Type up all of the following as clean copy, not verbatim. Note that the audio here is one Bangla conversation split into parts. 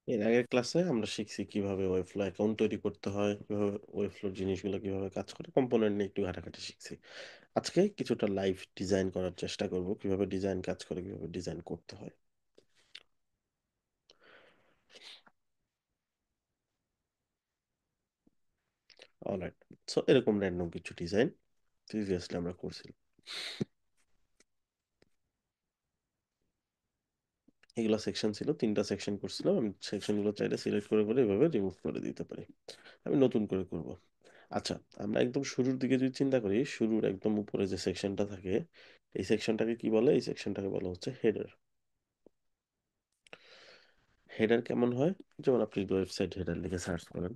এর আগের ক্লাসে আমরা শিখছি কিভাবে ওয়েবফ্লো অ্যাকাউন্ট তৈরি করতে হয়, কিভাবে ওয়েবফ্লোর জিনিসগুলো কিভাবে কাজ করে, কম্পোনেন্ট নিয়ে একটু ঘাটাঘাটি শিখছি। আজকে কিছুটা লাইভ ডিজাইন করার চেষ্টা করব, কিভাবে ডিজাইন কাজ করে, কিভাবে ডিজাইন করতে হয়। অলরাইট, সো এরকম র্যান্ডম কিছু ডিজাইন প্রিভিয়াসলি আমরা করছিলাম। এগুলো সেকশন ছিল, 3টা সেকশন করছিলাম। আমি সেকশনগুলো চাইলে সিলেক্ট করে করে এভাবে রিমুভ করে দিতে পারি। আমি নতুন করে করব। আচ্ছা, আমরা একদম শুরুর দিকে যদি চিন্তা করি, শুরুর একদম উপরে যে সেকশনটা থাকে, এই সেকশনটাকে কি বলে? এই সেকশনটাকে বলা হচ্ছে হেডার। হেডার কেমন হয়? যেমন আপনি ওয়েবসাইট হেডার লিখে সার্চ করেন,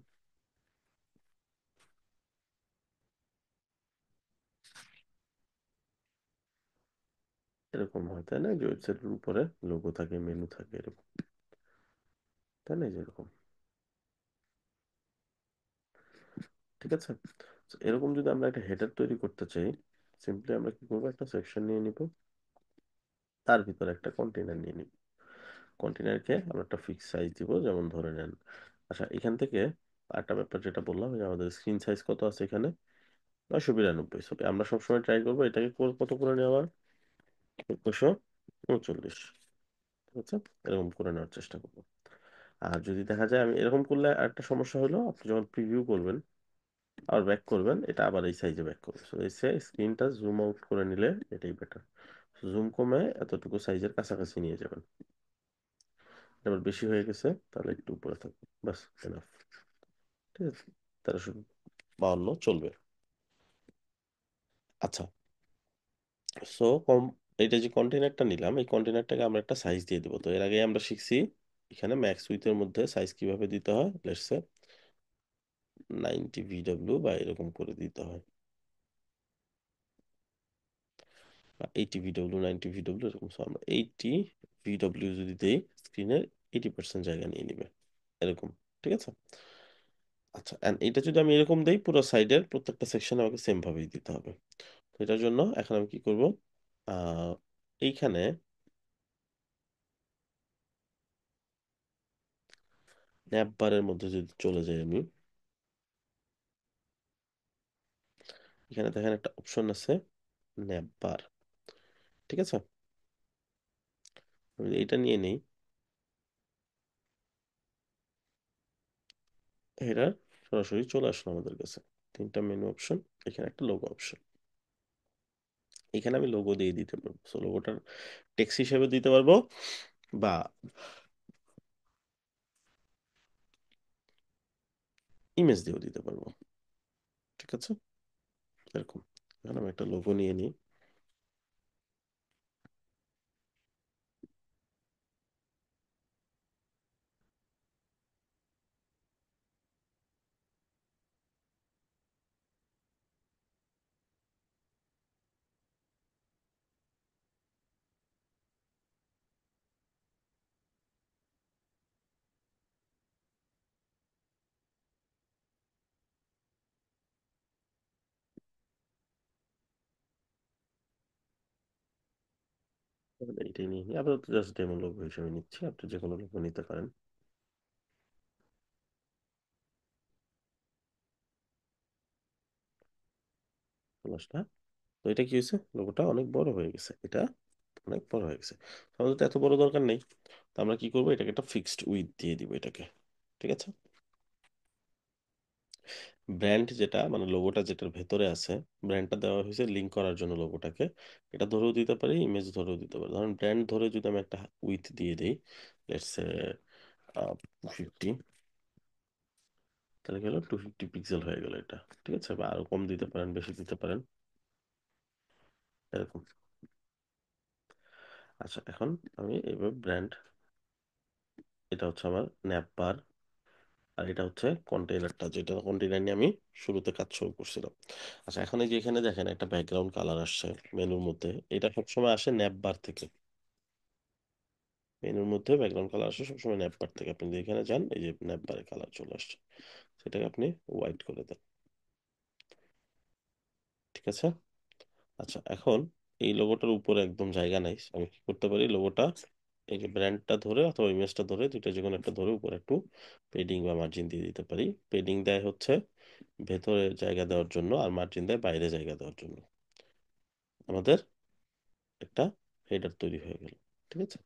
এরকম হয় তাই না? যে ওয়েবসাইটের উপরে লোগো থাকে, মেনু থাকে, এরকম তাই না? যেরকম, ঠিক আছে। তো এরকম যদি আমরা একটা হেডার তৈরি করতে চাই, সিম্পলি আমরা কি করবো? একটা সেকশন নিয়ে নিব, তার ভিতরে একটা কন্টেনার নিয়ে নিব। কন্টেনারকে আমরা একটা ফিক্স সাইজ দিব, যেমন ধরে নেন, আচ্ছা এখান থেকে একটা ব্যাপার যেটা বললাম, যে আমাদের স্ক্রিন সাইজ কত আছে এখানে? 992। আমরা সবসময় ট্রাই করবো এটাকে কত করে নেওয়ার? 1139। ঠিক আছে, এরকম করে নেওয়ার চেষ্টা করবো। আর যদি দেখা যায়, আমি এরকম করলে একটা সমস্যা হলো, আপনি যখন প্রিভিউ করবেন আর ব্যাক করবেন, এটা আবার এই সাইজে ব্যাক করবে। তো এসে স্ক্রিনটা জুম আউট করে নিলে এটাই বেটার। জুম কমে এতটুকু সাইজের কাছাকাছি নিয়ে যাবেন। এবার বেশি হয়ে গেছে, তাহলে একটু উপরে থাকবে, বাস এনাফ। ঠিক আছে, 1352 চলবে। আচ্ছা, সো এইটা যে কন্টেনারটা নিলাম, এই কন্টেনারটাকে আমরা একটা সাইজ দিয়ে দেবো। তো এর আগে আমরা শিখছি এখানে ম্যাক্স উইথের মধ্যে সাইজ কিভাবে দিতে হয়। লেটস সে 90 VW বা এরকম করে দিতে হয়, বা 80 VW, 90 VW এরকম। So আমরা 80 VW যদি দেই, স্ক্রিনের 80% জায়গা নিয়ে নিবে, এরকম। ঠিক আছে। আচ্ছা, এন্ড এটা যদি আমি এরকম দেই, পুরো সাইডের প্রত্যেকটা সেকশন আমাকে সেম ভাবেই দিতে হবে। তো এটার জন্য এখন আমি কি করব? আহ এইখানে ন্যাপ বারের মধ্যে যদি চলে যাই আমি, এখানে দেখেন একটা অপশন আছে, ন্যাপ বার। ঠিক আছে, আমি যদি এটা নিয়ে নিই, এটা সরাসরি চলে আসলো আমাদের কাছে। 3টা মেনু অপশন, এখানে একটা লোগো অপশন। এখানে আমি লোগো দিয়ে দিতে পারবো। সো লোগোটার টেক্সট হিসেবে দিতে পারবো, বা ইমেজ দিয়েও দিতে পারবো। ঠিক আছে, এরকম। এখন আমি একটা লোগো নিয়ে নিই। তাহলে এইটাই নিয়ে নিই, আপাতত জাস্ট ডেমো লোগো হিসেবে নিচ্ছি, আপনি যে কোনো লোগো নিতে পারেন। খোলাসটা, তো এটা কি হয়েছে? লোগোটা অনেক বড় হয়ে গেছে, এটা অনেক বড় হয়ে গেছে। আমাদের তো এত বড় দরকার নেই। তো আমরা কি করবো? এটাকে একটা ফিক্সড উইথ দিয়ে দিব এটাকে। ঠিক আছে, ব্র্যান্ড যেটা মানে লোগোটা যেটার ভেতরে আছে, ব্র্যান্ডটা দেওয়া হয়েছে লিঙ্ক করার জন্য লোগোটাকে। এটা ধরেও দিতে পারি, ইমেজ ধরেও দিতে পারি। ধরুন ব্র্যান্ড ধরে যদি আমি একটা উইথ দিয়ে দিই, লেটস সে 50, তাহলে কি হলো? 250 পিক্সেল হয়ে গেল এটা। ঠিক আছে, বা আরো কম দিতে পারেন, বেশি দিতে পারেন, এরকম। আচ্ছা, এখন আমি এবার ব্র্যান্ড, এটা হচ্ছে আমার ন্যাপ বার, আর এটা হচ্ছে কন্টেইনারটা, যেটা কন্টেইনার নিয়ে আমি শুরুতে কাজ শুরু করছিলাম। আচ্ছা, এখন এই যে এখানে দেখেন একটা ব্যাকগ্রাউন্ড কালার আসছে মেনুর মধ্যে, এটা সবসময় আসে ন্যাপ বার থেকে। মেনুর মধ্যে ব্যাকগ্রাউন্ড কালার আসে সবসময় ন্যাপ বার থেকে। আপনি যদি এখানে যান, এই যে ন্যাপ বারে কালার চলে আসছে, সেটাকে আপনি হোয়াইট করে দেন। ঠিক আছে। আচ্ছা, এখন এই লোগোটার উপরে একদম জায়গা নাই, আমি কি করতে পারি? লোগোটা এই যে ব্র্যান্ডটা ধরে অথবা ইমেজটা ধরে দুইটা যে কোনো একটা ধরে উপরে একটু পেডিং বা মার্জিন দিয়ে দিতে পারি। পেডিং দেয় হচ্ছে ভেতরে জায়গা দেওয়ার জন্য, আর মার্জিন দেয় বাইরে জায়গা দেওয়ার জন্য। আমাদের একটা হেডার তৈরি হয়ে গেল। ঠিক আছে।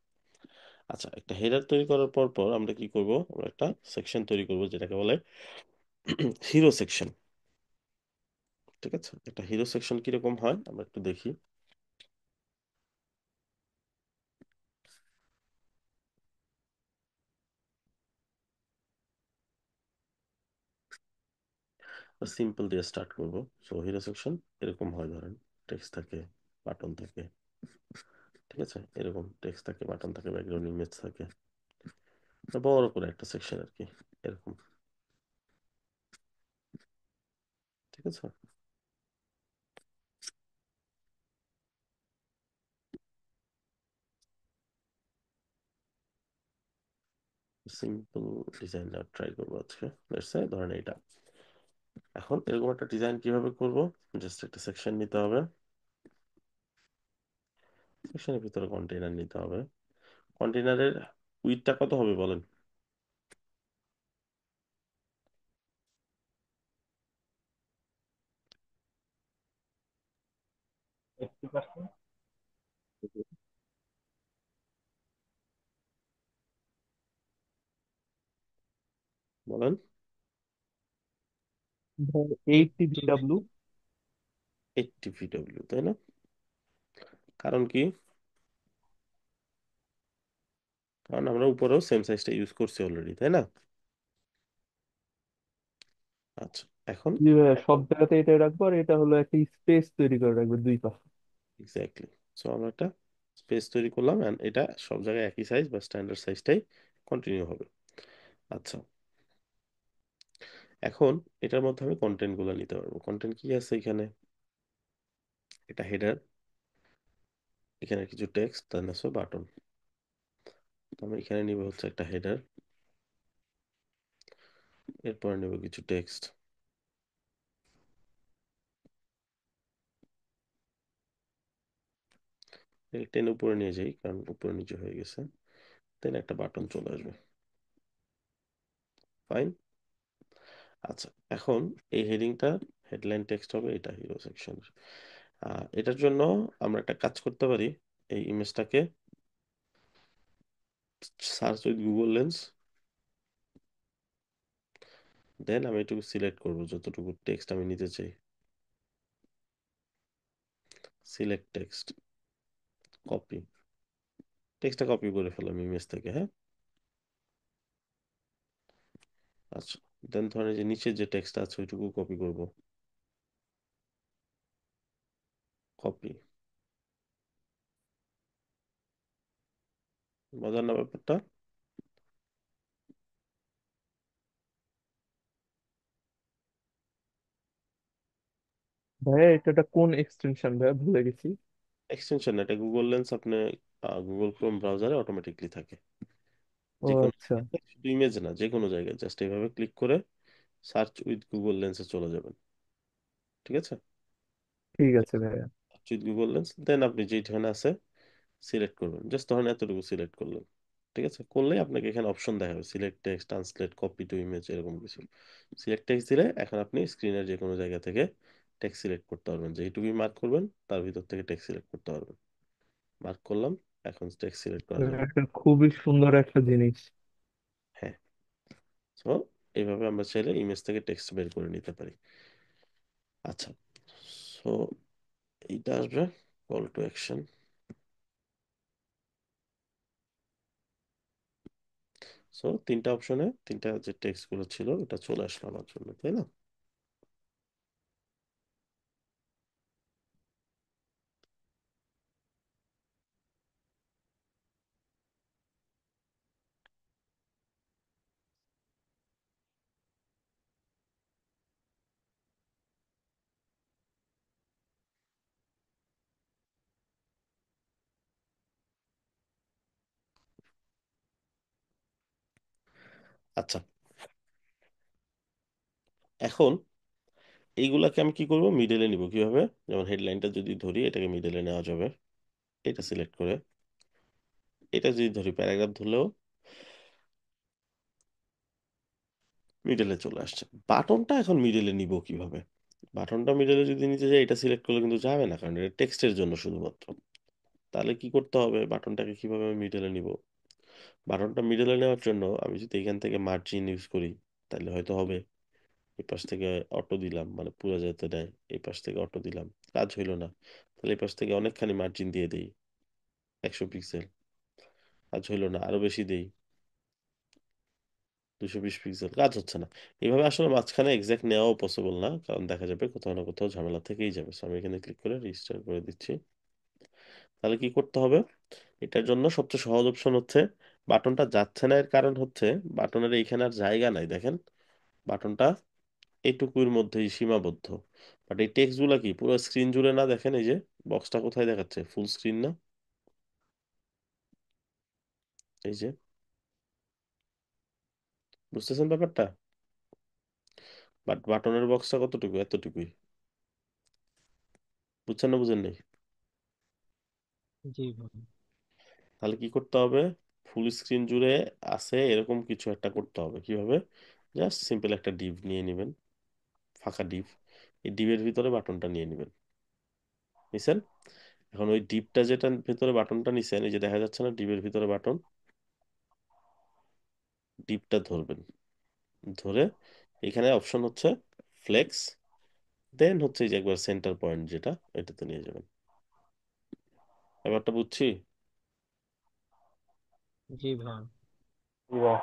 আচ্ছা, একটা হেডার তৈরি করার পর পর আমরা কি করব, আমরা একটা সেকশন তৈরি করব যেটাকে বলে হিরো সেকশন। ঠিক আছে, একটা হিরো সেকশন কিরকম হয় আমরা একটু দেখি। সিম্পল দিয়ে স্টার্ট করব। সো হিরো সেকশন এরকম হয়, ধরেন টেক্সট থাকে, বাটন থাকে। ঠিক আছে, এরকম টেক্সট থাকে, বাটন থাকে, ব্যাকগ্রাউন্ড ইমেজ থাকে, তো বড় করে একটা সেকশন আর কি, এরকম। ঠিক আছে, সিম্পল ডিজাইন ট্রাই করবো আজকে। লেটস সে ধরেন এটা। এখন এরকম একটা ডিজাইন কিভাবে করব, জাস্ট একটা সেকশন নিতে হবে, সেকশনের ভিতরে কন্টেইনার নিতে হবে। কন্টেইনারের উইডথটা কত হবে বলেন? বলেন। 80 VW। 80 VW, তাই না? কারণ কি? কারণ আমরা উপরেও সেম সাইজটা ইউজ করছি অলরেডি, তাই না? আচ্ছা, এখন জি ভাইয়া, সব জায়গাতে এটা রাখবো, আর এটা হলো একটা স্পেস তৈরি করে রাখবো দুই পাশে। এক্স্যাক্টলি। সো আমরা একটা স্পেস তৈরি করলাম, এন্ড এটা সব জায়গায় একই সাইজ বা স্ট্যান্ডার্ড সাইজটাই কন্টিনিউ হবে। আচ্ছা, এখন এটার মধ্যে আমি কন্টেন্ট গুলো নিতে পারবো। কন্টেন্ট কি আছে এখানে? এটা হেডার, এখানে কিছু টেক্সট, দেন আছে বাটন। তো আমি এখানে নিব হচ্ছে একটা হেডার, এরপর নেব কিছু টেক্সট, টেন উপরে নিয়ে যাই কারণ উপরে নিচে হয়ে গেছে, দেন একটা বাটন চলে আসবে। ফাইন। আচ্ছা, এখন এই হেডিংটা হেডলাইন টেক্সট হবে, এটা হিরো সেকশন। এটার জন্য আমরা একটা কাজ করতে পারি, এই ইমেজটাকে সার্চ উইথ গুগল লেন্স, দেন আমি এটুকু সিলেক্ট করব যতটুকু টেক্সট আমি নিতে চাই। সিলেক্ট টেক্সট, কপি, টেক্সটটা কপি করে ফেলাম ইমেজ থেকে, হ্যাঁ। আচ্ছা, দেন ধরেন এই যে নিচে যে টেক্সট আছে ওইটুকু কপি করব, কপি। মজার না ব্যাপারটা? ভাইয়া এটা একটা কোন এক্সটেনশন ভাইয়া, ভুলে গেছি। এক্সটেনশন, এটা গুগল লেন্স আপনি গুগল ক্রোম ব্রাউজারে অটোমেটিকলি থাকে। ও যে কোনো আচ্ছা। জায়গায়, শুধু ইমেজ না, যে কোনো জায়গায় জাস্ট এইভাবে ক্লিক করে সার্চ উইথ গুগল লেন্সে চলে যাবেন। ঠিক আছে, ঠিক আছে ভাইয়া। সার্চ উইথ গুগল লেন্স, দেন আপনি যেখানে আছে সিলেক্ট করবেন, জাস্ট ধরেন এতটুকু সিলেক্ট করলেন। ঠিক আছে, করলেই আপনাকে এখানে অপশন দেখাবে select text, translate, copy to image, এরকম কিছু। সিলেক্ট টেক্সট দিলে এখন আপনি স্ক্রিনের যে কোনো জায়গা থেকে টেক্সট সিলেক্ট করতে পারবেন, যেইটুকুই মার্ক করবেন তার ভিতর থেকে টেক্সট সিলেক্ট করতে পারবেন। মার্ক করলাম, এখন টেক্সট সিলেক্ট করা যাবে। এটা খুবই সুন্দর একটা জিনিস। হ্যাঁ। তো এইভাবে আমরা চাইলে ইমেজ থেকে টেক্সট বের করে নিতে পারি। আচ্ছা, সো এইটা আসবে কল টু অ্যাকশন। সো তিনটা অপশনে তিনটা যে টেক্সট গুলো ছিল এটা চলে আসলো আমার জন্য, তাই না? আচ্ছা, এখন এইগুলাকে আমি কি করব, মিডলে নিব কিভাবে? যেমন হেডলাইনটা যদি ধরি, এটাকে মিডলে নেওয়া যাবে। এটা সিলেক্ট করে এটা যদি ধরি প্যারাগ্রাফ ধরলেও মিডলে চলে আসছে। বাটনটা এখন মিডলে নিব কিভাবে? বাটনটা মিডলে যদি নিতে যাই, এটা সিলেক্ট করলে কিন্তু যাবে না, কারণ এটা টেক্সটের জন্য শুধুমাত্র। তাহলে কি করতে হবে, বাটনটাকে কিভাবে মিডলে নিব? বাটনটা মিডলে নেওয়ার জন্য আমি যদি এখান থেকে মার্জিন ইউজ করি, তাহলে হয়তো হবে। এই পাশ থেকে অটো দিলাম, মানে পুরো যেতে দেয়, এই পাশ থেকে অটো দিলাম, কাজ হইলো না। তাহলে এই পাশ থেকে অনেকখানি মার্জিন দিয়ে দিই, 100 পিক্সেল, কাজ হইলো না, আরো বেশি দিই, 220 পিক্সেল, কাজ হচ্ছে না। এইভাবে আসলে মাঝখানে এক্সাক্ট নেওয়াও পসিবল না, কারণ দেখা যাবে কোথাও না কোথাও ঝামেলা থেকেই যাবে। So আমি এখানে ক্লিক করে রেজিস্টার করে দিচ্ছি। তাহলে কি করতে হবে? এটার জন্য সবচেয়ে সহজ অপশন হচ্ছে, বাটনটা যাচ্ছে না এর কারণ হচ্ছে বাটনের এইখানে আর জায়গা নাই, দেখেন বাটনটা এইটুকুর মধ্যেই সীমাবদ্ধ। বাট এই টেক্সট গুলা কি পুরো স্ক্রিন জুড়ে না? দেখেন এই যে বক্সটা কোথায় দেখাচ্ছে, ফুল স্ক্রিন না? এই যে, বুঝতেছেন ব্যাপারটা? বাট বাটনের বক্সটা কতটুকু, এতটুকুই। বুঝছেন না বুঝেন নাই? জি ভাই। তাহলে কি করতে হবে? ফুল স্ক্রিন জুড়ে আছে এরকম কিছু একটা করতে হবে। কিভাবে? জাস্ট সিম্পল একটা ডিভ নিয়ে নেবেন, ফাঁকা ডিভ। এই ডিভের ভিতরে বাটনটা নিয়ে নেবেন, নিছেন? এখন ওই ডিপটা যেটা ভিতরে বাটনটা নিছেন, এই যে দেখা যাচ্ছে না ডিপের ভিতরে বাটন, ডিপটা ধরবেন। ধরে এখানে অপশন হচ্ছে ফ্লেক্স, দেন হচ্ছে এই যে একবার সেন্টার পয়েন্ট যেটা, এটাতে নিয়ে যাবেন। ব্যাপারটা বুঝছি? জি ভাই। জি ভাই।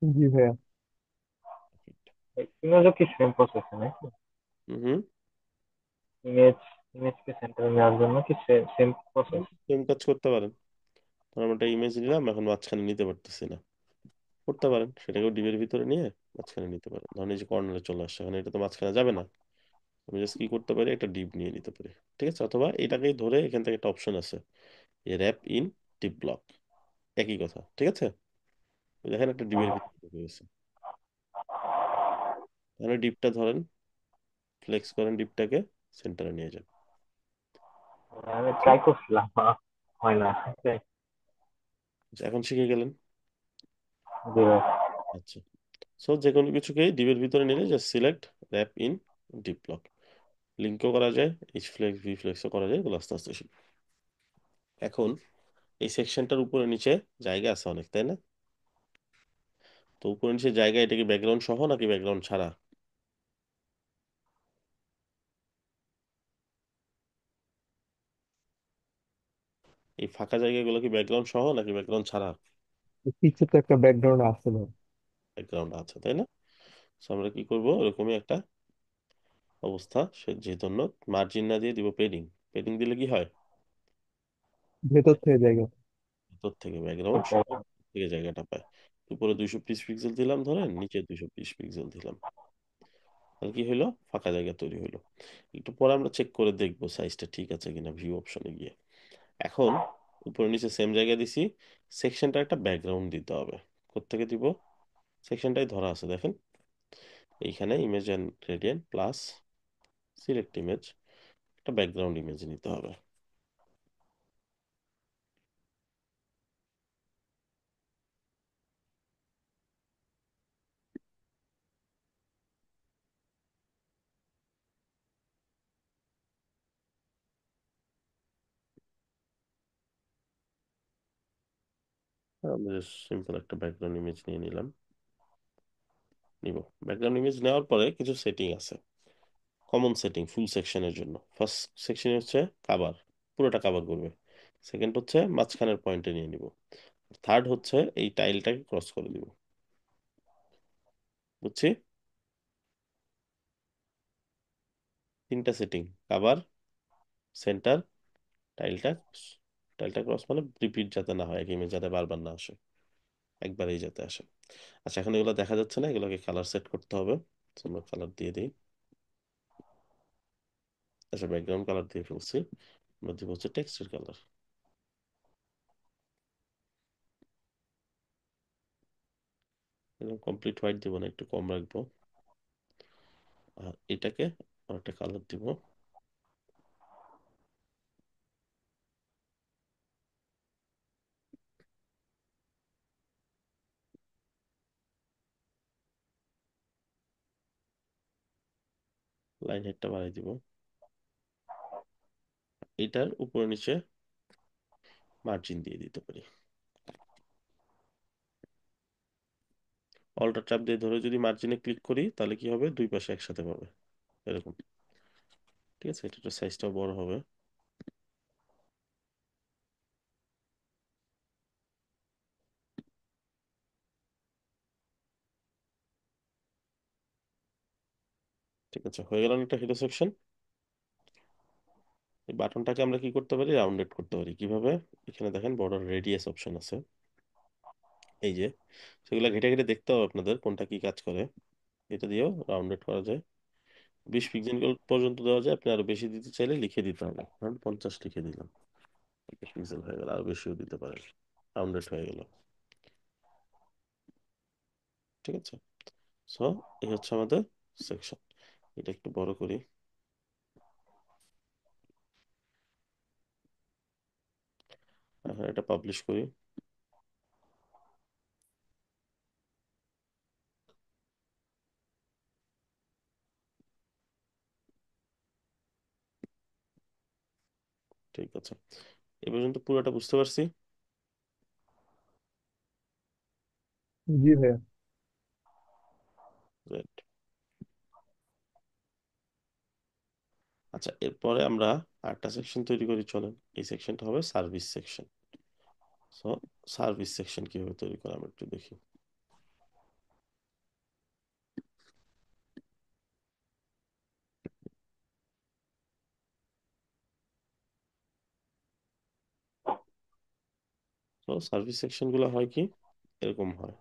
জি ভাইয়া। ইমেজও কি সেম প্রসেস নাকি? হুম। ইমেজ ইমেজকে সেন্টারে নেওয়ার জন্য কি সেম প্রসেস? সেম কাজ করতে পারেন। ধর আমরা একটা ইমেজ নিলাম, এখন মাঝখানে নিতে পারতেছি না, করতে পারেন সেটাকেও ডিবের ভিতরে নিয়ে মাঝখানে নিতে পারেন। ধরেন এই যে কর্নারে চলে আসছে, এখন এটা তো মাঝখানে যাবে না। আমি জাস্ট কি করতে পারি, একটা ডিপ নিয়ে নিতে পারি, ঠিক আছে? অথবা এটাকেই ধরে এখান থেকে একটা অপশন আছে, এই র্যাপ ইন ডিপ ব্লক, একই কথা, ঠিক আছে? ওই দেখেন একটা ডিবের ভিতরে ঢুকে গেছে। তাহলে ডিপটা ধরেন, ফ্লেক্স করেন ডিপটাকে, সেন্টারে নিয়ে যান। আমি আচ্ছা, ট্রাই করছিলাম, হয় না। আচ্ছা, এখন শিখে গেলেন। জি ভাই। আচ্ছা, সো যে কোনো কিছুকেই ডিবের ভিতরে নিলে just select wrap in div block. লিঙ্কও করা যায়, এইচ ফ্লেক্স ভি ফ্লেক্সও করা যায়, এগুলো আস্তে আস্তে শিখব। এখন এই সেকশনটার উপরে নিচে জায়গা আছে অনেক, তাই না? তো উপরে নিচে জায়গা, এটা কি ব্যাকগ্রাউন্ড সহ নাকি ব্যাকগ্রাউন্ড ছাড়া? এই ফাঁকা জায়গাগুলো কি ব্যাকগ্রাউন্ড সহ নাকি ব্যাকগ্রাউন্ড ছাড়া? কিছু তো একটা ব্যাকগ্রাউন্ড আছে ভাই। ব্যাকগ্রাউন্ড আছে, তাই না? তো আমরা কি করব, এরকমই একটা অবস্থা সে যে জন্য মার্জিন না দিয়ে দিব পেডিং। পেডিং দিলে কি হয়, ভেতর থেকে জায়গা। ভিতর থেকে ব্যাকগ্রাউন্ড সহ থেকে জায়গাটা পায়। উপরে 220 পিক্সেল দিলাম ধরেন, নিচে 220 পিক্সেল দিলাম, তাহলে কি হলো, ফাঁকা জায়গা তৈরি হলো। একটু পরে আমরা চেক করে দেখবো সাইজটা ঠিক আছে কিনা ভিউ অপশনে গিয়ে। এখন উপরে নিচে সেম জায়গা দিছি, সেকশনটা একটা ব্যাকগ্রাউন্ড দিতে হবে। কোত্থেকে দিব? সেকশনটাই ধরা আছে দেখেন, এইখানে image and gradient plus select image, একটা ব্যাকগ্রাউন্ড ইমেজ নিতে হবে। আমরা সিম্পল একটা ব্যাকগ্রাউন্ড ইমেজ নিয়ে নিলাম, নিব। ব্যাকগ্রাউন্ড ইমেজ নেওয়ার পরে কিছু সেটিং আছে, কমন সেটিং ফুল সেকশনের জন্য। ফার্স্ট সেকশন হচ্ছে কাভার, পুরোটা কাভার করবে। সেকেন্ড হচ্ছে মাঝখানের পয়েন্টে নিয়ে নিব। থার্ড হচ্ছে এই টাইলটাকে ক্রস করে দিব। বুঝছি? তিনটা সেটিং, কাভার, সেন্টার, টাইলটা ক্রস। টাইলটা ক্রস মানে রিপিট যাতে না হয়, এক ইমেজ যাতে বারবার না আসে, একবারেই যাতে আসে। আচ্ছা, এখন এগুলো দেখা যাচ্ছে না, এগুলোকে কালার সেট করতে হবে। So, আমরা কালার দিয়ে দিই। আচ্ছা, ব্যাকগ্রাউন্ড কালার দিয়ে ফেলছি, আমরা দিব হচ্ছে টেক্সটের কালার। এরকম কমপ্লিট হোয়াইট দিব না, একটু কম রাখবো। আর এটাকে আর একটা কালার দিব, লাইন হেডটা বাড়াই দিব। এটার উপরে নিচে মার্জিন দিয়ে দিতে পারি। অল্টার চাপ দিয়ে ধরে যদি মার্জিনে ক্লিক করি তাহলে কি হবে, দুই পাশে একসাথে পাবে এরকম। ঠিক আছে, এটার সাইজটাও বড় হবে। ঠিক আছে, হয়ে গেল না একটা হিরো সেকশন। এই বাটনটাকে আমরা কি করতে পারি, রাউন্ডেড করতে পারি কিভাবে। এখানে দেখেন বর্ডার রেডিয়াস অপশন আছে, এই যে, সেগুলো ঘেটে ঘেটে দেখতে হবে আপনাদের কোনটা কি কাজ করে। এটা দিয়েও রাউন্ডেড করা যায়। 20 পিক্সেল পর্যন্ত দেওয়া যায়, আপনি আরো বেশি দিতে চাইলে লিখে দিতে হবে, ধরুন 50 লিখে দিলাম, 20 পিক্সেল হয়ে গেল, আরো বেশিও দিতে পারেন, রাউন্ডেড হয়ে গেল। ঠিক আছে, সো এই হচ্ছে আমাদের সেকশন। এটা একটু বড় করি, এখন এটা পাবলিশ করি। ঠিক আছে, এ পর্যন্ত পুরোটা বুঝতে পারছি। জি ভাইয়া। Right. আচ্ছা, এরপরে আমরা আরেকটা সেকশন তৈরি করি, চলেন। এই সেকশনটা হবে service section. So service section কিভাবে তৈরি করা আমরা একটু দেখি। তো সার্ভিস সেকশন গুলো হয় কি, এরকম হয়।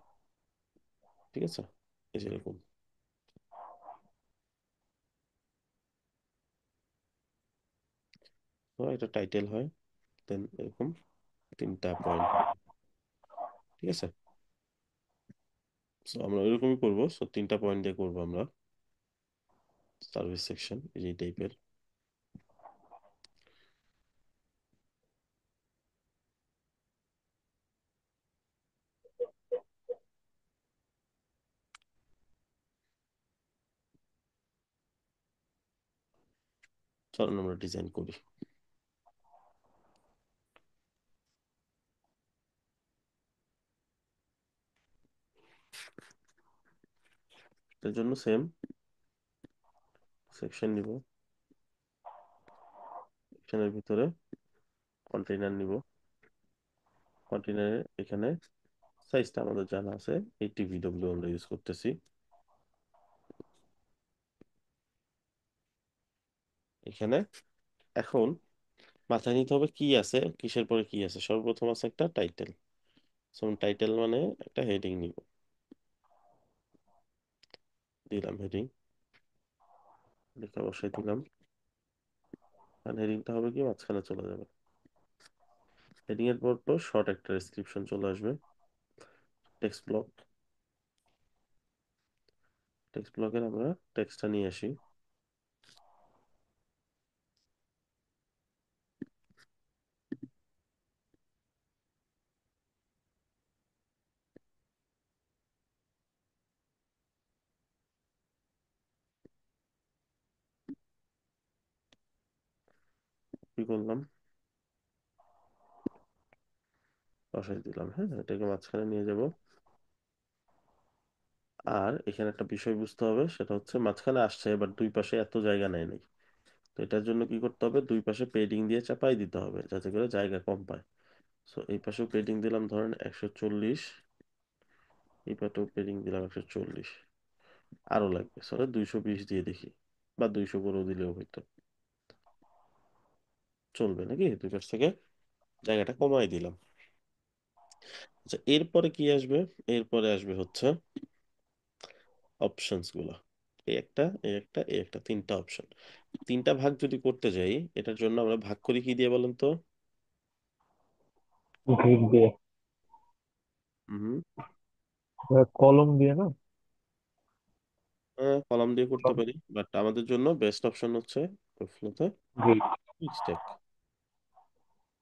ঠিক আছে, এই যে এরকম। তো এটা টাইটেল হয়, দেন এরকম 3টা পয়েন্ট। ঠিক আছে, সো আমরা ওইরকমই করবো, সো 3টা পয়েন্ট দিয়ে করবো আমরা সার্ভিস সেকশন এই টাইপের। চলুন আমরা ডিজাইন করি। এর জন্য সেম সেকশন নিব, সেকশনের ভিতরে কন্টেইনার নিব। কন্টেইনারে এখানে সাইজটা আমাদের জানা আছে, 80 VW আমরা ইউজ করতেছি। এখানে এখন মাথায় নিতে হবে কি আছে, কিসের পরে কি আছে। সর্বপ্রথম আছে একটা টাইটেল, যেমন টাইটেল মানে একটা হেডিং নিব, দিলাম হেডিং, লেখা বসাই দিলাম। আর হেডিংটা হবে কি, মাঝখানে চলে যাবে। হেডিং এর পর তো শর্ট একটা ডেসক্রিপশন চলে আসবে। টেক্সট ব্লক, টেক্সট ব্লকের আমরা টেক্সটটা নিয়ে আসি। কি করলাম, বসাই দিলাম। হ্যাঁ, এটাকে মাঝখানে নিয়ে যাব। আর এখানে একটা বিষয় বুঝতে হবে, সেটা হচ্ছে মাঝখানে আসছে, এবার দুই পাশে এত জায়গা নেয় নাই। তো এটার জন্য কি করতে হবে, দুই পাশে পেডিং দিয়ে চাপাই দিতে হবে যাতে করে জায়গা কম পায়। সো এই পাশেও পেডিং দিলাম ধরেন 140, এই পাশেও পেডিং দিলাম 140। আরো লাগবে, সরি 220 দিয়ে দেখি, বা 200 করেও দিলেও হইতো, চলবে নাকি। দুই পাশ থেকে জায়গাটা কমাই দিলাম। আচ্ছা, এরপরে কি আসবে, এরপরে আসবে হচ্ছে অপশনস গুলা। এই একটা, এই একটা, এই একটা, 3টা অপশন। 3টা ভাগ যদি করতে যাই, এটার জন্য আমরা ভাগ করি কি দিয়ে বলেন তো। গ্রিড দিয়ে। হুম, ভাইয়া, কলম দিয়ে না? কলাম দিয়ে করতে পারি, বাট আমাদের জন্য বেস্ট অপশন হচ্ছে গ্রিড। স্ট্যাক।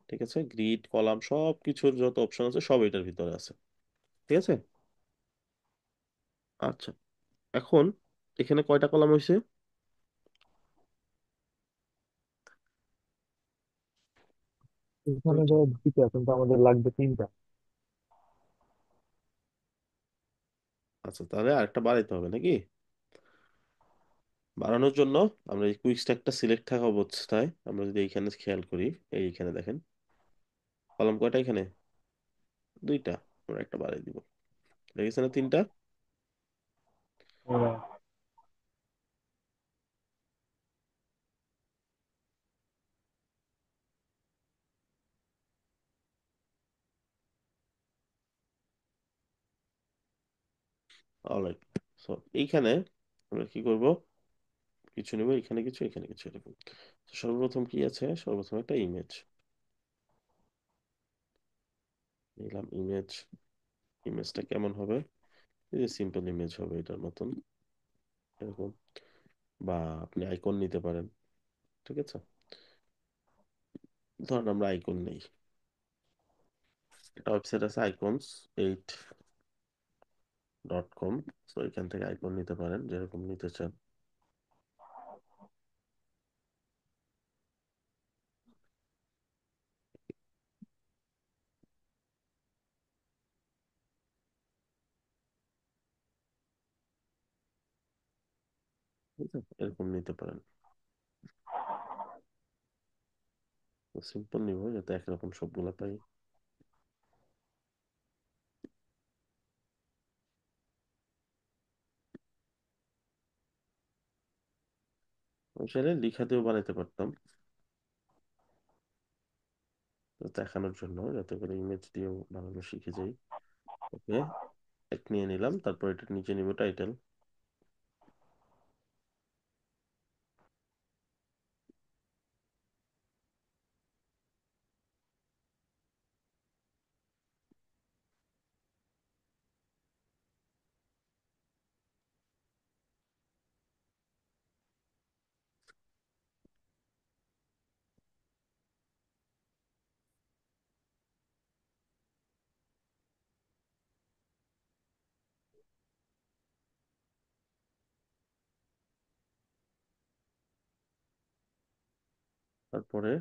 ঠিক আছে, গ্রিড কলাম সব কিছুর যত অপশন আছে সব এটার ভিতরে আছে। ঠিক আছে, আচ্ছা, এখন এখানে কয়টা কলাম হয়েছে, এখানে ধর দুইটা, কিন্তু আমাদের লাগবে তিনটা। আচ্ছা, তাহলে আরেকটা বাড়াইতে হবে নাকি? বাড়ানোর জন্য আমরা এই কুইক স্ট্যাকটা সিলেক্ট থাকা অবস্থায় আমরা যদি এইখানে খেয়াল করি, এইখানে দেখেন কলাম কয়টা এখানে, দুইটা, আমরা একটা বাড়াই দিব, দেখেছেন না তিনটা। হ্যাঁ। অলরাইট, সো এইখানে আমরা কি করব, কিছু নেব, এখানে কিছু, এখানে কিছু, এরকম। তো সর্বপ্রথম কি আছে, সর্বপ্রথম একটা ইমেজ নিলাম। ইমেজ, ইমেজটা কেমন হবে, এই যে সিম্পল ইমেজ হবে এটার মতন, এরকম। বা আপনি আইকন নিতে পারেন, ঠিক আছে। ধরুন আমরা আইকন নেই, একটা ওয়েবসাইট আছে icons8.com, তো এখান থেকে আইকন নিতে পারেন যেরকম নিতে চান। ঠিক আছে, এরকম নিতে পারেন। সিম্পল নিব যাতে একরকম সবগুলা পাই। আমি চাইলে লিখা দিয়েও বানাইতে পারতাম, তো দেখানোর জন্য, যাতে করে ইমেজ দিয়েও বানানো শিখে যাই। ওকে, এক নিয়ে নিলাম, তারপর এটা নিচে নিব টাইটেল। তারপরে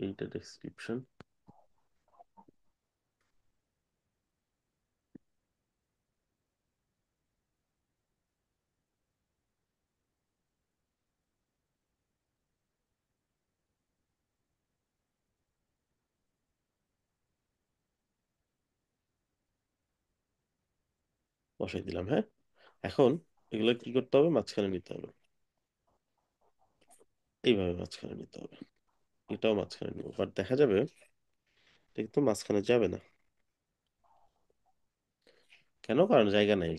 এইটা ডেসক্রিপশন বসাই দিলাম। হ্যাঁ, এখন এগুলো কি করতে হবে, মাঝখানে নিতে হবে, এইভাবে মাঝখানে নিতে হবে। এটাও মাঝখানে নিব, বাট দেখা যাবে এটা কিন্তু মাঝখানে যাবে না। কেন, কারণ জায়গা নাই,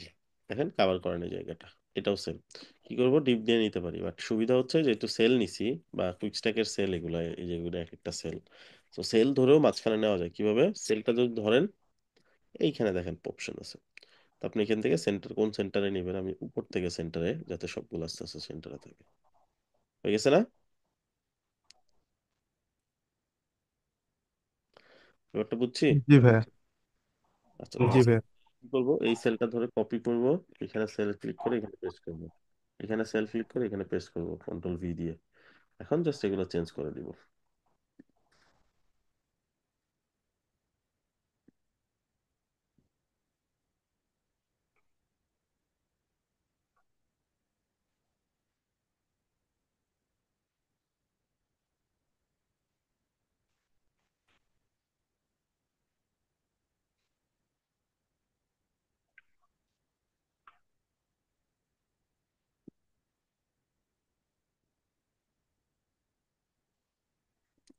দেখেন কাভার করে নেই জায়গাটা। এটাও সেম, কি করব, ডিপ দিয়ে নিতে পারি, বাট সুবিধা হচ্ছে যেহেতু সেল নিছি, বা কুইক স্ট্যাকের সেল এগুলা, এই যেগুলো এক একটা সেল, তো সেল ধরেও মাঝখানে নেওয়া যায়। কিভাবে, সেলটা যদি ধরেন এইখানে দেখেন অপশন আছে, তো আপনি এখান থেকে সেন্টার, কোন সেন্টারে নেবেন, আমি উপর থেকে সেন্টারে, যাতে সবগুলো আস্তে আস্তে সেন্টারে থাকে। হয়ে গেছে না, ব্যাপারটা বুঝছি। জি ভাইয়া। আচ্ছা, জি ভাইয়া। কি করবো, এই সেলটা ধরে কপি করব, এখানে সেল ক্লিক করে এখানে পেস্ট করব, এখানে সেল ক্লিক করে এখানে পেস্ট করব কন্ট্রোল V দিয়ে। এখন জাস্ট এগুলো চেঞ্জ করে দিব।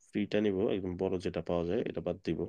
ফ্রিটা নিব, একদম বড় যেটা পাওয়া যায় এটা বাদ দিব।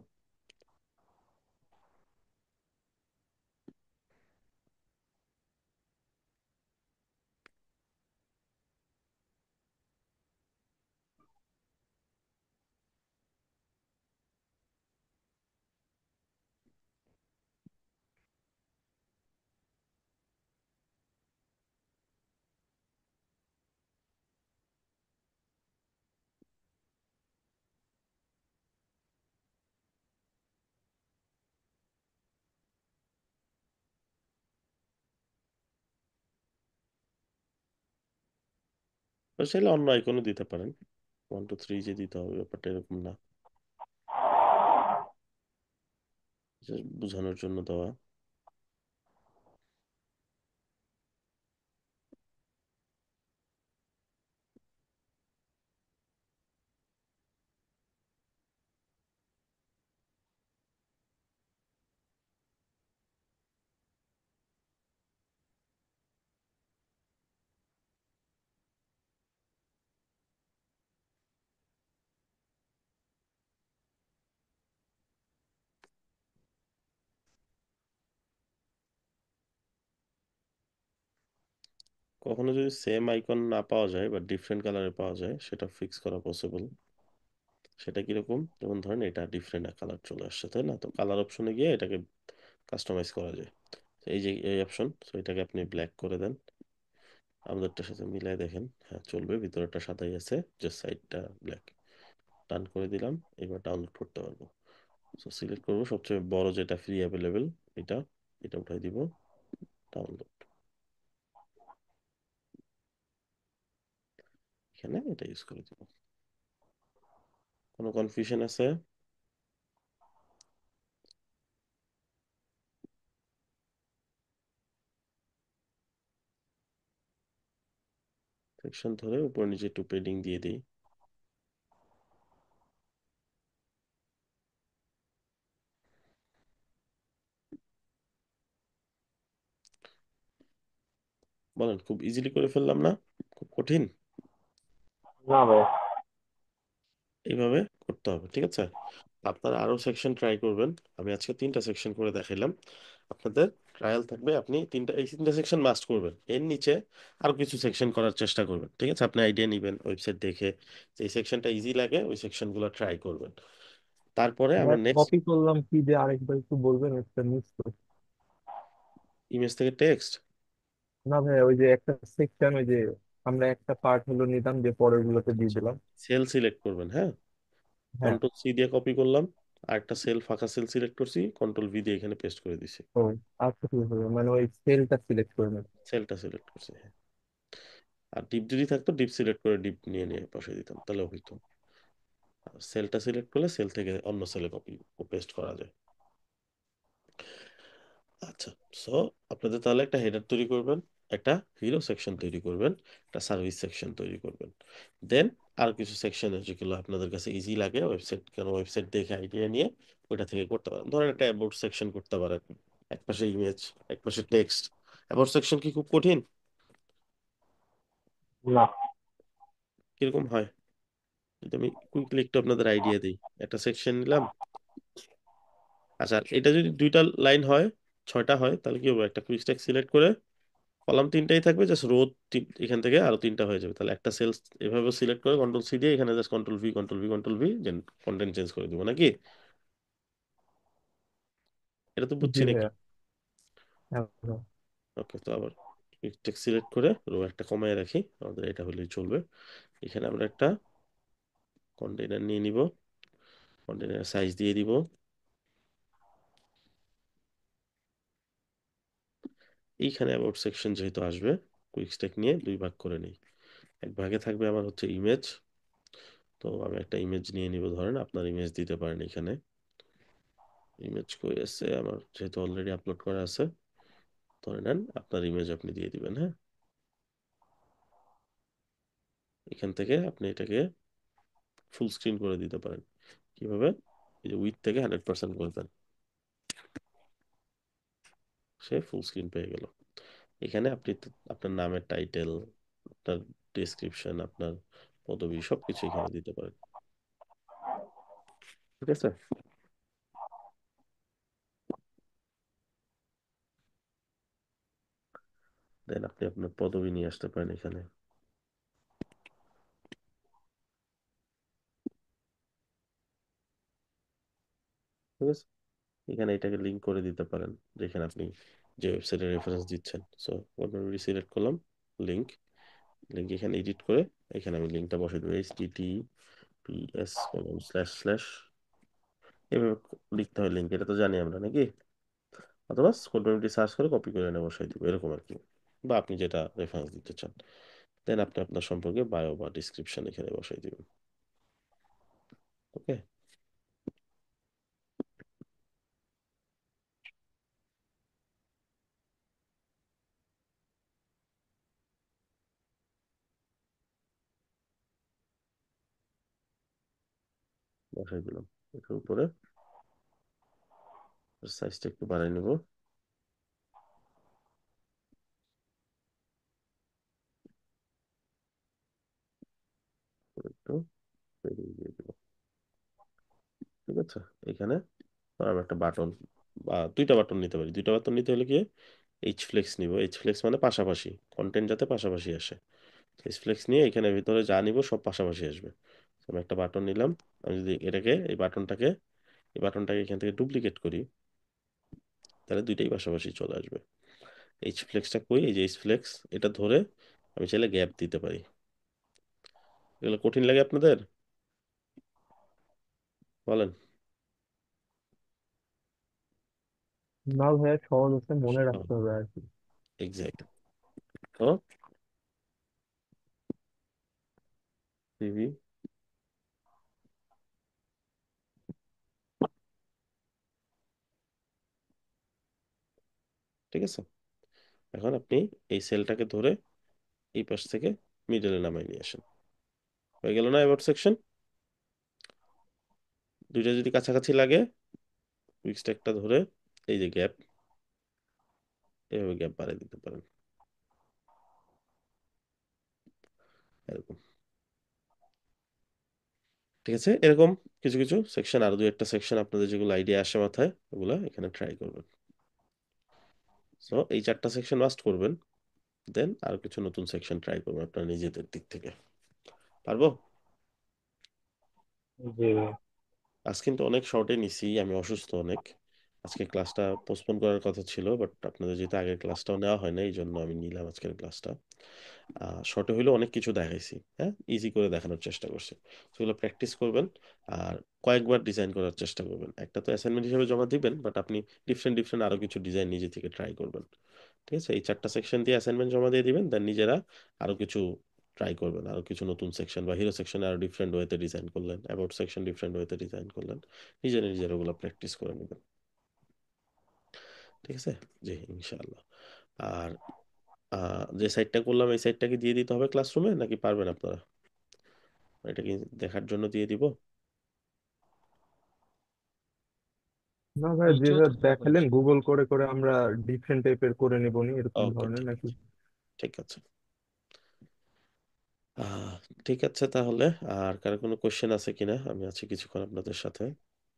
আর চাইলে অন্য আইকনও দিতে পারেন, 1 2 3 যে দিতে হবে ব্যাপারটা এরকম না। Just বোঝানোর জন্য দেওয়া। কখনো যদি সেম আইকন না পাওয়া যায় বা ডিফারেন্ট কালারে পাওয়া যায়, সেটা ফিক্স করা পসিবল। সেটা কিরকম, যেমন ধরেন এটা ডিফারেন্ট কালার চলে আসছে, তাই না? তো কালার অপশনে গিয়ে এটাকে কাস্টমাইজ করা যায়। তো এই যে এই অপশন, তো এটাকে আপনি ব্ল্যাক করে দেন, আমাদেরটার সাথে মিলাই দেখেন, হ্যাঁ চলবে। ভিতরেটা সাদাই আছে, যে সাইডটা ব্ল্যাক। ডান করে দিলাম। এবার ডাউনলোড করতে পারবো। সো সিলেক্ট করবো সবচেয়ে বড় যেটা ফ্রি অ্যাভেলেবেল, এটা এটা উঠাই দিব, ডাউনলোড। এখানে এটা ইউজ করে দিব। কোনো কনফিউশন আছে? সেকশন ধরে উপর নিচে একটু পেডিং দিয়ে দিই। বলেন, খুব ইজিলি করে ফেললাম না? খুব কঠিন? না ভাই। এইভাবে করতে হবে, ঠিক আছে? আপনারা আরো সেকশন ট্রাই করবেন। আমি আজকে 3টা সেকশন করে দেখাইলাম। আপনাদের ট্রায়াল থাকবে, আপনি এই 3টা সেকশন মাস্ট করবেন। এর নিচে আরো কিছু সেকশন করার চেষ্টা করবেন, ঠিক আছে? আপনি আইডিয়া নিবেন ওয়েবসাইট দেখে, যে এই সেকশনটা ইজি লাগে ওই সেকশন গুলো ট্রাই করবেন। তারপরে আমরা নেক্সট কপি করলাম কি যে, আরেকবার একটু বলবেন, একটা মিস করছি। ইমেজ থেকে টেক্সট না ভাই, ওই যে একটা সেকশন, ওই যে আমরা একটা পার্ট হলো নিলাম, যে পরের গুলোতে দিয়ে দিলাম। সেল সিলেক্ট করবেন, হ্যাঁ। হ্যাঁ। কন্ট্রোল সি দিয়ে কপি করলাম, আর একটা সেল, ফাঁকা সেল সিলেক্ট করছি, কন্ট্রোল ভি দিয়ে এখানে পেস্ট করে দিছি। ও আচ্ছা, ঠিক আছে, মানে ওই সেলটা সিলেক্ট করে নেব। সেলটা সিলেক্ট করছি, হ্যাঁ। আর ডিপ যদি থাকতো, ডিপ সিলেক্ট করে ডিপ নিয়ে নিয়ে বসিয়ে দিতাম, তাহলে হইতো। সেলটা সিলেক্ট করলে সেল থেকে অন্য সেলে কপি ও পেস্ট করা যায়। আচ্ছা, সো আপনাদের তাহলে একটা হেডার তৈরি করবেন, একটা হিরো সেকশন তৈরি করবেন, একটা সার্ভিস সেকশন তৈরি করবেন। দেন আর কিছু সেকশন যেগুলো আপনাদের কাছে ইজি লাগে, ওয়েবসাইট, কেন ওয়েবসাইট দেখে আইডিয়া নিয়ে ওইটা থেকে করতে পারেন। ধরেন একটা অ্যাবাউট সেকশন করতে পারেন, এক পাশে ইমেজ, এক পাশে টেক্সট। অ্যাবাউট সেকশন কি খুব কঠিন? না। কিরকম হয় যদি আমি কুইকলি একটু আপনাদের আইডিয়া দিই? একটা সেকশন নিলাম। আচ্ছা, এটা যদি 2টা লাইন হয়, 6টা হয়, তাহলে কি হবে? একটা কুইক স্ট্যাক সিলেক্ট করে কলাম 3টাই থাকবে, জাস্ট রো এখান থেকে আরো 3টা হয়ে যাবে। তাহলে একটা সেলস এভাবে সিলেক্ট করে কন্ট্রোল সি দিয়ে এখানে just control V, control V, control V, then content change করে দিব নাকি? এটা তো বুঝছি জি নাকি? ভাইয়া। হ্যাঁ ভাইয়া। ওকে, তো আবার কুইক স্ট্যাক সিলেক্ট করে রো একটা কমায় রাখি, আমাদের এটা হলেই চলবে। এখানে আমরা একটা কন্টেইনার নিয়ে নিব, কন্টেইনার সাইজ দিয়ে দিব। এইখানে অ্যাবাউট সেকশন যেহেতু আসবে, কুইক স্ট্যাক নিয়ে 2 ভাগ করে নিই। এক ভাগে থাকবে আমার হচ্ছে ইমেজ। তো আমি একটা ইমেজ নিয়ে নিব, ধরেন আপনার ইমেজ দিতে পারেন এখানে। ইমেজ কই আছে আমার, যেহেতু অলরেডি আপলোড করা আছে, ধরে নেন আপনার ইমেজ আপনি দিয়ে দিবেন, হ্যাঁ। এখান থেকে আপনি এটাকে ফুল স্ক্রিন করে দিতে পারেন। কিভাবে? এই যে উইথ থেকে 100% করে দেন, সে ফুল স্ক্রিন পেয়ে গেল। এখানে আপনি আপনার নামের টাইটেল, আপনার ডেসক্রিপশন, আপনার পদবি সবকিছু এখানে দিতে পারেন, ঠিক আছে? দেন আপনি আপনার পদবি নিয়ে আসতে পারেন এখানে, ঠিক আছে? এখানে এটাকে লিঙ্ক করে দিতে পারেন, যেখানে আপনি যে ওয়েবসাইটের রেফারেন্স দিচ্ছেন। সো অলরেডি সিলেক্ট করলাম, লিঙ্ক। লিঙ্ক এখানে এডিট করে এখানে আমি লিঙ্কটা বসিয়ে দেবো, https:// এভাবে লিখতে হয় লিঙ্ক, এটা তো জানি আমরা নাকি? অথবা স্কুল ডকুমেন্টটি সার্চ করে কপি করে এনে বসাই দিব, এরকম আর কি। বা আপনি যেটা রেফারেন্স দিতে চান, দেন আপনি আপনার সম্পর্কে বায়ো বা ডিসক্রিপশন এখানে বসাই দিবেন। ওকে। বসাই দিলাম। এটার উপরে সাইজটা একটু বাড়াই নেব, একটু বেরিয়ে দিয়ে দিব। ঠিক আছে, এখানে আর একটা বাটন বা দুইটা বাটন নিতে পারি। দুইটা বাটন নিতে হলে কি এইচ ফ্লেক্স নিব। এইচ ফ্লেক্স মানে পাশাপাশি, কন্টেন্ট যাতে পাশাপাশি আসে। এইচ ফ্লেক্স নিয়ে এখানে ভিতরে যা নিব সব পাশাপাশি আসবে। তো আমি একটা বাটন নিলাম। আমি যদি এটাকে এই বাটনটাকে এখান থেকে ডুপ্লিকেট করি, তাহলে দুইটাই পাশাপাশি চলে আসবে। এইচ ফ্লেক্সটা কই, এই যে এইচ ফ্লেক্স, এটা ধরে আমি চাইলে গ্যাপ দিতে পারি। এগুলো কঠিন লাগে আপনাদের? বলেন। না ভাইয়া, সহজ হচ্ছে, মনে রাখতে হবে আর কি। এক্সাক্ট। তো সিভি, ঠিক আছে। এখন আপনি এই সেলটাকে ধরে এই পাশ থেকে মিডলে নামাই নিয়ে আসেন। হয়ে গেল না অ্যাবাউট সেকশন? দুইটা যদি কাছাকাছি লাগে, উইক্সটা একটা ধরে এই যে গ্যাপ, এভাবে গ্যাপ বাড়িয়ে দিতে পারেন, এরকম। ঠিক আছে, এরকম কিছু কিছু সেকশন, আরো দুই একটা সেকশন আপনাদের যেগুলো আইডিয়া আসে মাথায়, ওগুলা এখানে ট্রাই করবেন। সো এই চারটা সেকশন মাস্ট করবেন, দেন আরো কিছু নতুন সেকশন ট্রাই করবেন আপনার নিজেদের দিক থেকে। পারবো? জি। আজ কিন্তু অনেক শর্টে নিছি, আমি অসুস্থ অনেক। আজকে ক্লাসটা পোস্টপোন করার কথা ছিল, বাট আপনাদের যেহেতু আগের ক্লাসটাও নেওয়া হয় না, এই জন্য আমি নিলাম আজকের ক্লাসটা। শর্টে হইলেও অনেক কিছু দেখাইছি, হ্যাঁ, ইজি করে দেখানোর চেষ্টা করছি। সেগুলো প্র্যাকটিস করবেন, আর কয়েকবার ডিজাইন করার চেষ্টা করবেন। একটা তো অ্যাসাইনমেন্ট হিসেবে জমা দিবেন, বাট আপনি ডিফারেন্ট ডিফারেন্ট আরো কিছু ডিজাইন নিজে থেকে ট্রাই করবেন। ঠিক আছে, এই চারটা সেকশন দিয়ে অ্যাসাইনমেন্ট জমা দিয়ে দিবেন, দেন নিজেরা আরো কিছু ট্রাই করবেন, আরো কিছু নতুন সেকশন বা হিরো সেকশন আরো ডিফারেন্ট ওয়েতে ডিজাইন করলেন, অ্যাবাউট সেকশন ডিফারেন্ট ওয়েতে ডিজাইন করলেন, নিজেরা নিজেরা ওগুলো প্র্যাকটিস করে নেবেন। ঠিক আছে, জি ইনশাআল্লাহ। আর যে সাইটটা করলাম এই সাইটটা কি দিয়ে দিতে হবে ক্লাসরুমে, নাকি পারবেন আপনারা? এটা কি দেখার জন্য দিয়ে দিব? না ভাই, যেভাবে দেখালেন গুগল করে করে আমরা ডিফারেন্ট টাইপের করে নিবো নি, এরকম ওকে, ধরনের ঠিক নাকি? আছে, ঠিক আছে। আহ ঠিক আছে তাহলে। আর কারো কোনো কোশ্চেন আছে কিনা? আমি আছি কিছুক্ষণ আপনাদের সাথে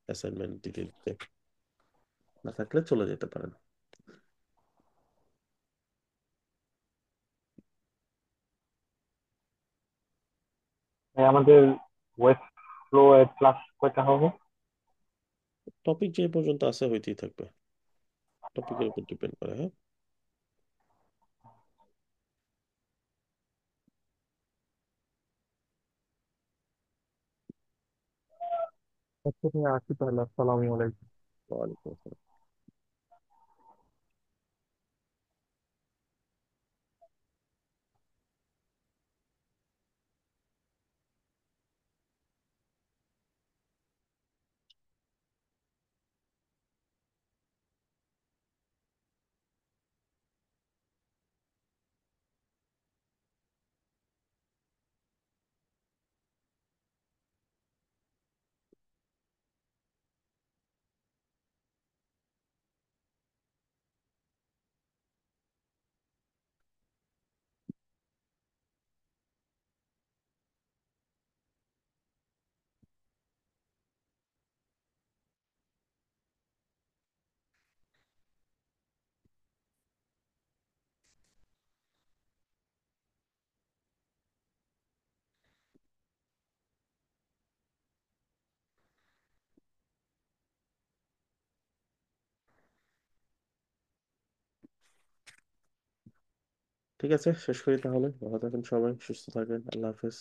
অ্যাসাইনমেন্ট দিতে দিতে। না থাকলে চলে যেতে পারেন। ভাই, আমাদের ওয়েব ফ্লো এর ক্লাস কয়টা হবে? টপিক যে পর্যন্ত আছে হইতেই থাকবে, টপিকের উপর ডিপেন্ড করে, হ্যাঁ। আচ্ছা ভাই, আসি তাহলে। আসসালামু আলাইকুম। ওয়ালাইকুম আসসালাম। ঠিক আছে, শেষ করি তাহলে। ভালো থাকেন সবাই, সুস্থ থাকেন, আল্লাহ হাফেজ।